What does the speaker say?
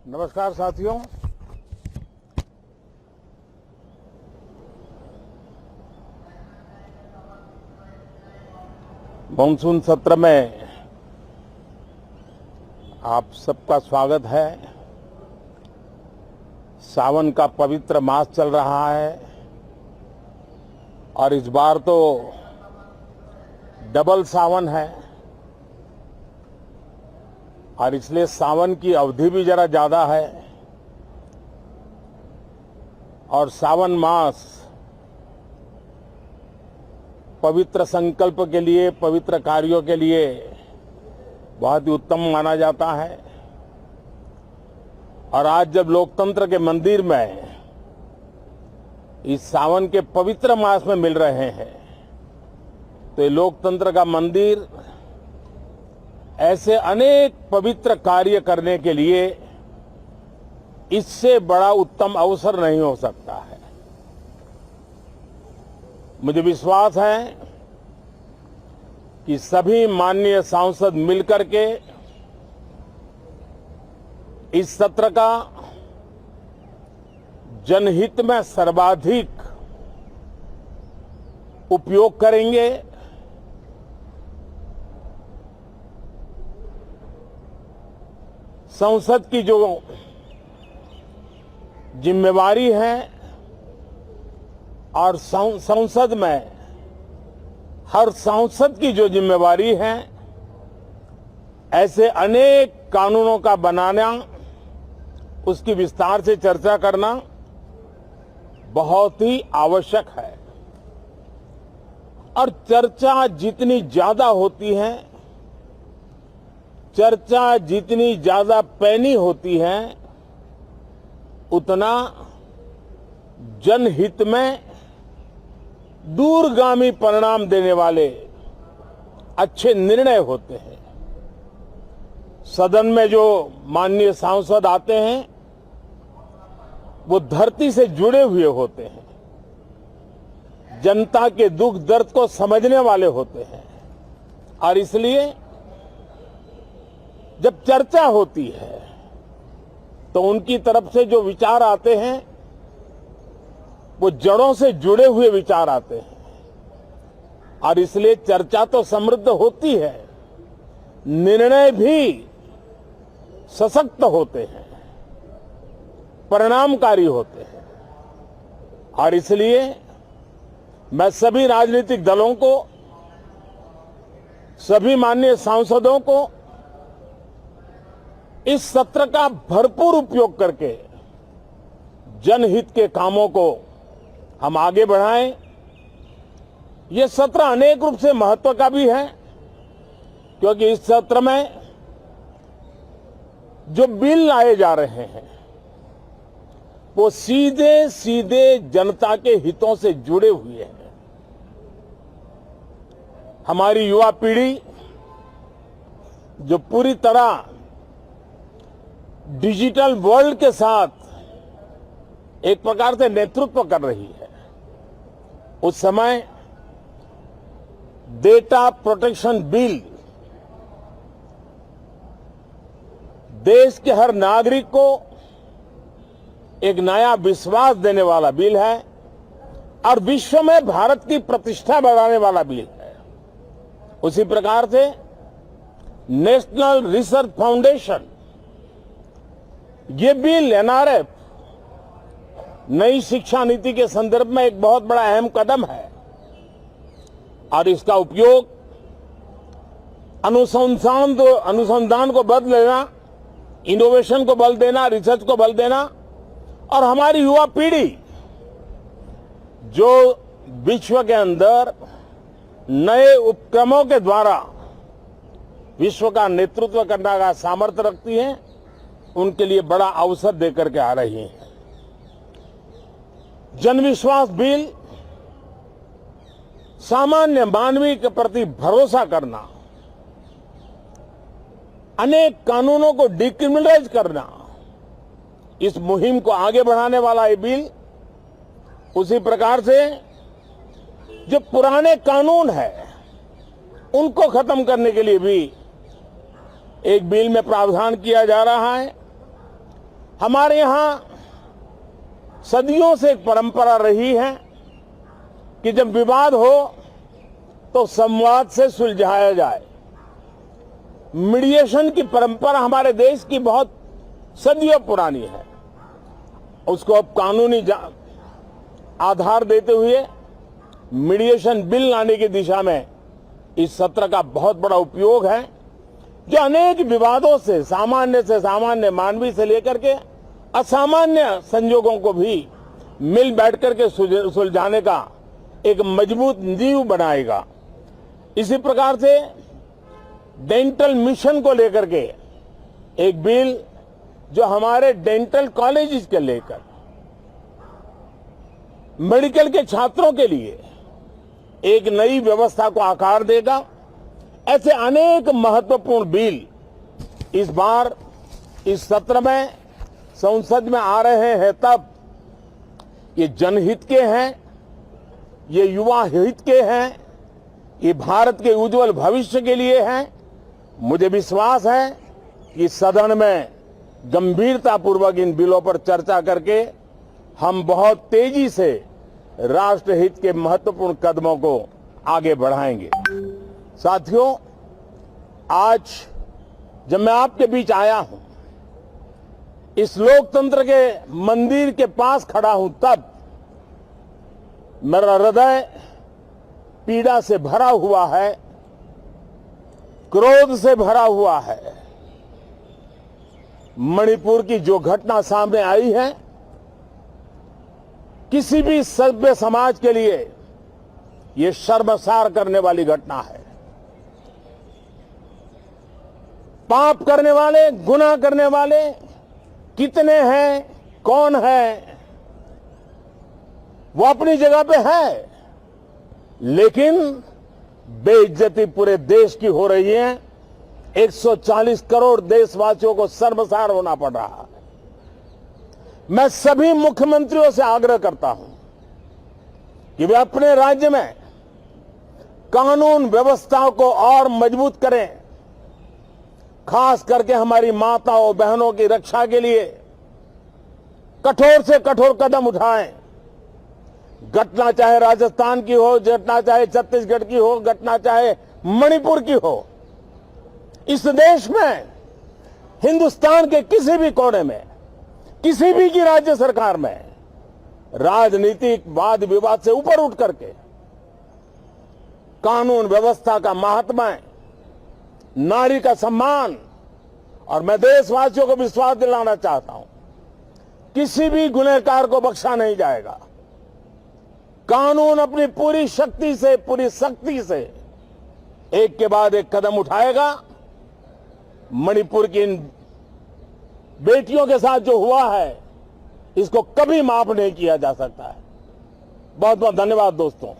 नमस्कार साथियों। मानसून सत्र में आप सबका स्वागत है। सावन का पवित्र मास चल रहा है और इस बार तो डबल सावन है और इसलिए सावन की अवधि भी जरा ज्यादा है और सावन मास पवित्र संकल्प के लिए, पवित्र कार्यों के लिए बहुत ही उत्तम माना जाता है। और आज जब लोकतंत्र के मंदिर में इस सावन के पवित्र मास में मिल रहे हैं तो ये लोकतंत्र का मंदिर ऐसे अनेक पवित्र कार्य करने के लिए इससे बड़ा उत्तम अवसर नहीं हो सकता है। मुझे विश्वास है कि सभी माननीय सांसद मिलकर के इस सत्र का जनहित में सर्वाधिक उपयोग करेंगे। संसद की जो जिम्मेवारी है और संसद में हर सांसद की जो जिम्मेवारी है, ऐसे अनेक कानूनों का बनाना, उसकी विस्तार से चर्चा करना बहुत ही आवश्यक है। और चर्चा जितनी ज्यादा होती है, चर्चा जितनी ज्यादा पैनी होती है, उतना जनहित में दूरगामी परिणाम देने वाले अच्छे निर्णय होते हैं। सदन में जो माननीय सांसद आते हैं वो धरती से जुड़े हुए होते हैं, जनता के दुख दर्द को समझने वाले होते हैं और इसलिए जब चर्चा होती है तो उनकी तरफ से जो विचार आते हैं वो जड़ों से जुड़े हुए विचार आते हैं और इसलिए चर्चा तो समृद्ध होती है, निर्णय भी सशक्त होते हैं, परिणामकारी होते हैं। और इसलिए मैं सभी राजनीतिक दलों को, सभी माननीय सांसदों को इस सत्र का भरपूर उपयोग करके जनहित के कामों को हम आगे बढ़ाएं। ये सत्र अनेक रूप से महत्व का भी है क्योंकि इस सत्र में जो बिल लाए जा रहे हैं वो सीधे सीधे जनता के हितों से जुड़े हुए हैं। हमारी युवा पीढ़ी जो पूरी तरह डिजिटल वर्ल्ड के साथ एक प्रकार से नेतृत्व कर रही है, उस समय डेटा प्रोटेक्शन बिल देश के हर नागरिक को एक नया विश्वास देने वाला बिल है और विश्व में भारत की प्रतिष्ठा बढ़ाने वाला बिल है। उसी प्रकार से नेशनल रिसर्च फाउंडेशन, ये बिल एनआरएफ, नई शिक्षा नीति के संदर्भ में एक बहुत बड़ा अहम कदम है और इसका उपयोग अनुसंधान को बल देना, इनोवेशन को बल देना, रिसर्च को बल देना और हमारी युवा पीढ़ी जो विश्व के अंदर नए उपक्रमों के द्वारा विश्व का नेतृत्व करने का सामर्थ्य रखती है, उनके लिए बड़ा अवसर देकर के आ रही है। जनविश्वास बिल सामान्य मानवीय के प्रति भरोसा करना, अनेक कानूनों को डिक्रिमिनलाइज करना, इस मुहिम को आगे बढ़ाने वाला ये बिल, उसी प्रकार से जो पुराने कानून है उनको खत्म करने के लिए भी एक बिल में प्रावधान किया जा रहा है हमारे यहां सदियों से एक परंपरा रही है कि जब विवाद हो तो संवाद से सुलझाया जाए। मीडिएशन की परंपरा हमारे देश की बहुत सदियों पुरानी है। उसको अब कानूनी आधार देते हुए मीडिएशन बिल लाने की दिशा में इस सत्र का बहुत बड़ा उपयोग है, जो अनेक विवादों से सामान्य मानवीय से लेकर के असामान्य संजोगों को भी मिल बैठ करके सुलझाने का एक मजबूत नींव बनाएगा। इसी प्रकार से डेंटल मिशन को लेकर के एक बिल जो हमारे डेंटल कॉलेजेस के लेकर मेडिकल के छात्रों के लिए एक नई व्यवस्था को आकार देगा। ऐसे अनेक महत्वपूर्ण बिल इस बार इस सत्र में संसद में आ रहे हैं। तब ये जनहित के हैं, ये युवा हित के हैं, ये भारत के उज्जवल भविष्य के लिए हैं। मुझे विश्वास है कि सदन में गंभीरतापूर्वक इन बिलों पर चर्चा करके हम बहुत तेजी से राष्ट्रहित के महत्वपूर्ण कदमों को आगे बढ़ाएंगे। साथियों, आज जब मैं आपके बीच आया हूं, इस लोकतंत्र के मंदिर के पास खड़ा हूं, तब मेरा हृदय पीड़ा से भरा हुआ है, क्रोध से भरा हुआ है। मणिपुर की जो घटना सामने आई है, किसी भी सभ्य समाज के लिए यह शर्मसार करने वाली घटना है। पाप करने वाले, गुनाह करने वाले कितने हैं, कौन है, वो अपनी जगह पे है, लेकिन बेइज्जती पूरे देश की हो रही है। 140 करोड़ देशवासियों को शर्मसार होना पड़ रहा है। मैं सभी मुख्यमंत्रियों से आग्रह करता हूं कि वे अपने राज्य में कानून व्यवस्था को और मजबूत करें, खास करके हमारी माताओं बहनों की रक्षा के लिए कठोर से कठोर कदम उठाएं। घटना चाहे राजस्थान की हो, घटना चाहे छत्तीसगढ़ की हो, घटना चाहे मणिपुर की हो, इस देश में, हिंदुस्तान के किसी भी कोने में, किसी भी की राज्य सरकार में राजनीतिक वाद विवाद से ऊपर उठ करके कानून व्यवस्था का महात्म्य, नारी का सम्मान, और मैं देशवासियों को विश्वास दिलाना चाहता हूं, किसी भी गुनहगार को बख्शा नहीं जाएगा। कानून अपनी पूरी शक्ति से, पूरी सख्ती से एक के बाद एक कदम उठाएगा। मणिपुर की इन बेटियों के साथ जो हुआ है, इसको कभी माफ नहीं किया जा सकता है। बहुत बहुत धन्यवाद दोस्तों।